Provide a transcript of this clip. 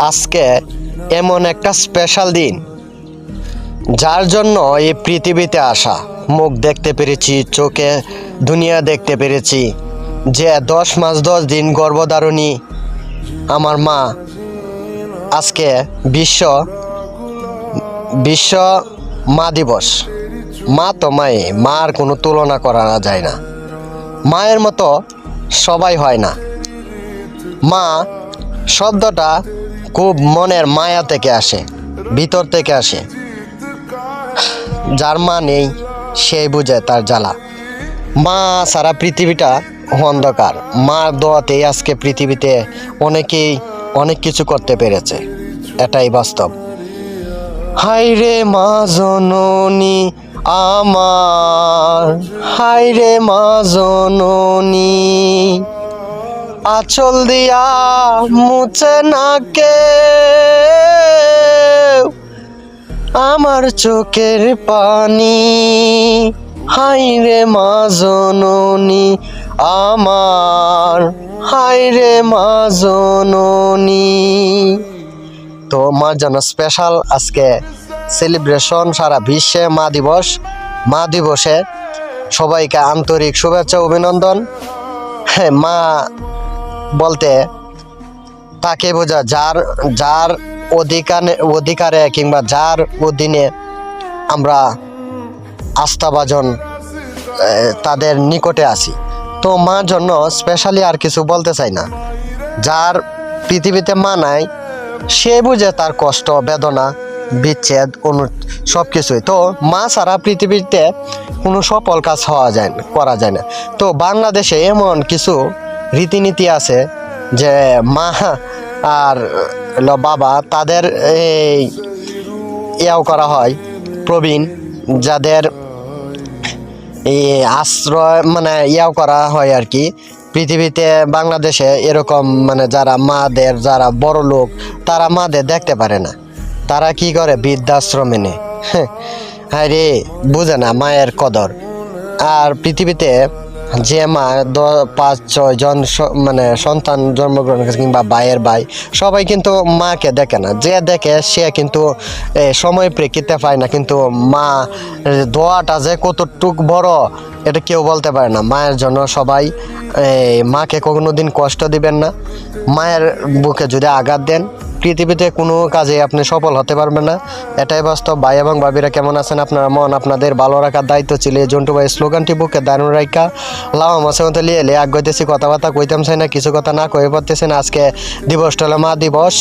আজকে এমন একটা স্পেশাল দিন, যার জন্য এই পৃথিবীতে আসা। মুখ দেখতে পেরেছি, চোখে দুনিয়া দেখতে পেরেছি যে 10 মাস 10 দিন গর্ভধারণী আমার মা। আজকে বিশ্ব বিশ্ব মা দিবস। মা তো মার কোনো তুলনা করা যায় না। মায়ের মতো সবাই হয় না। মা শব্দটা খুব মনের মায়া থেকে আসে, ভিতর থেকে আসে। যার মা নেই সেই বুঝে তার জ্বালা। মা সারা পৃথিবীটা অন্ধকার। মার দোয়াতেই আজকে পৃথিবীতে অনেকেই অনেক কিছু করতে পেরেছে, এটাই বাস্তব। হায়রে মা জননী আমার, হায়রে মা জননী, আঁচল দিয়া মুছে না কে আমার চোখের পানি। হায়রে মা জননী আমার, হায়রে মা জননী। তো মার জন্য স্পেশাল আজকে সেলিব্রেশন সারা বিশ্বে মা দিবস। মা দিবসে সবাইকে আন্তরিক শুভেচ্ছা অভিনন্দন। হ্যাঁ, মা বলতে তাকে বোঝা যার যার অধিকারে কিংবা যার অধীনে আমরা আস্থাভাজন তাদের নিকটে আসি। তো মার জন্য স্পেশালি আর কিছু বলতে চাই না। যার পৃথিবীতে মা নাই সে বুঝে তার কষ্ট, বেদনা, বিচ্ছেদ সব কিছুই। তো মা ছাড়া পৃথিবীতে কোনো সফল কাজ করা যায় না। তো বাংলাদেশে এমন কিছু রীতিনীতি আছে যে মা আর বাবা তাদের ইয়াও করা হয়, প্রবীণ যাদের আশ্রয় ইয়াও করা হয় আর কি। পৃথিবীতে বাংলাদেশে এরকম যারা বড় লোক, তারা মাদের দেখতে পারে না। তারা কি করে, বৃদ্ধাশ্রমে নেয়। হ্যাঁ রে, বুঝে না মায়ের কদর। আর পৃথিবীতে যে মা 5-6 জন সন্তান জন্মগ্রহণ করেছে কিংবা ভাইয়ের ভাই, সবাই কিন্তু মাকে দেখে না। যে দেখে সে কিন্তু সময় প্রেক্ষিতে পায় না। কিন্তু মা দোয়াটা যে কতটুক বড় এটা কেউ বলতে পারে না। মায়ের জন্য সবাই মাকে কোনোদিন কষ্ট দিবেন না। মায়ের বুকে যদি আঘাত দেন, পৃথিবীতে কোনো কাজে আপনি সফল হতে পারবেন না, এটাই বাস্তব। ভাই এবং ভাবিরা কেমন আছেন? আপনারা আপনাদের ভালো রাখার দায়িত্ব ছিল। জন্টু ভাই স্লোগানটি বুকে দারুণ রাইকা লাও মাসে মতো লিয়ে আগাইতেছি। কথাবার্তা কইতাম চাই না, কিছু কথা না কয়ে পারতেছি না। আজকে দিবসটা হলো মা দিবস।